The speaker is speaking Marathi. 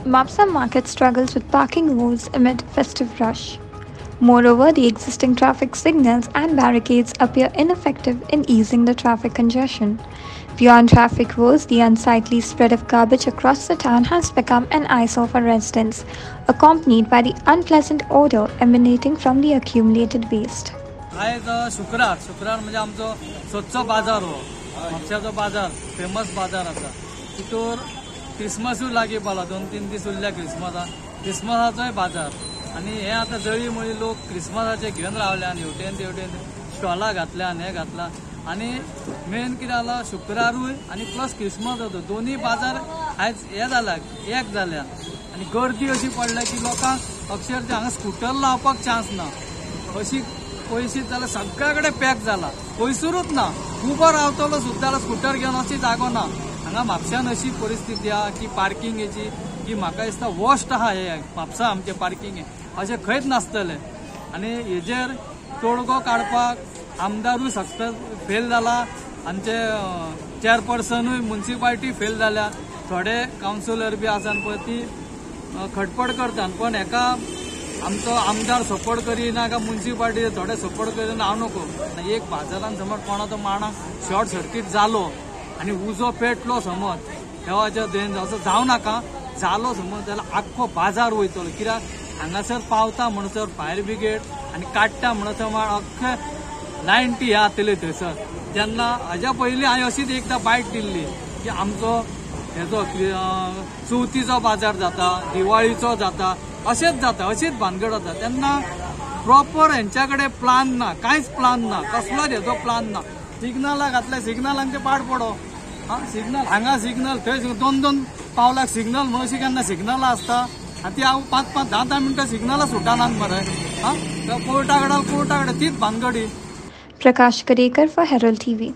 Mapsa market struggles with parking woes amid festive rush. Moreover, the existing traffic signals and barricades appear ineffective in easing the traffic congestion. Beyond traffic woes, the unsightly spread of garbage across the town has become an eyesore for residents, accompanied by the unpleasant odor emanating from the accumulated waste. आज शुक्रार म्हणजे आमचो स्वच्छ बाजार हो म्हापशाचो बाजार फेमस बाजार आसा तितूर क्रिसमसूय लागीं पावला 2-3 दीस उरल्या क्रिसमसाचोय बाजार आनी हे आतां जळी मळी लोक क्रिसमसाचे घेवन रावल्यान हेवटेन स्टॉलां घातल्यान हे घातला आनी मेन कितें जाला शुक्रारूय आनी प्लस क्रिसमस जाता दोनूय बाजार आयज हे जाला एक जाल्या आनी गर्दी अशी पडल्या की लोकांक अक्षरशः हांगा स्कूटर लावपाक चान्स ना अशी पयशी जाल्यार सगळ्या कडेन पॅक जाला पयसुरूच ना उबो रावतलो सुद्दां स्कूटर घेवन अशी जागो ना हांगा म्हापशान अशी परिस्थिती आहा की पार्किंगेची की म्हाका दिसता वर्स्ट आहा हे म्हापसा आमचे पार्किंग अशें खंयच नासतलें आनी हेजेर तोडगो काडपाक आमदारूय सक्सेस फेल जाला आमचे चेअरपर्सनूय म्युनिसिपालिटी फेल जाल्या थोडे कावन्सिलर बी आसात पळय ती खटपट करतात पण हेका आमचो आमदार सपोर्ट करिना काय म्युनिसिपालिटी थोडे सपोर्ट करिना हांव नको एक बाजारान समज कोणाचो माणूस शॉर्ट सर्किट जालो आनी उजो पेटलो समज देवाच्या देन असो जावं नाका जालो समज जाल्यार आख्खो बाजार वयतलो कित्याक हांगासर पावता म्हणसर फायर ब्रिगेड आनी काडटा म्हणसर अख्खे 90 हे जातले थंयसर तेन्ना हाज्या पयलीं हांवें अशीच एकदां बायट दिल्ली की आमचो हेजो चवथीचो बाजार जाता दिवाळीचो जाता अशेंच जाता अशीच भानगड जाता तेन्ना प्रॉपर हेंच्या कडेन प्लान ना कांयच प्लान ना कसलोच हेजो प्लान ना सिग्नलां घातल्या सिग्नलांचे पाड पडो सिग्नल हांगा सिग्नल थंय 2-2 पावलाक सिग्नल म्हणून अशी केन्ना सिग्नलां आसता आनी ती हांव 5-5 10-10 मिनटां सिग्नलां सुटानात मरे कोर्टा कडेन तीच भानगडी Prakash Kadekar for Herald TV.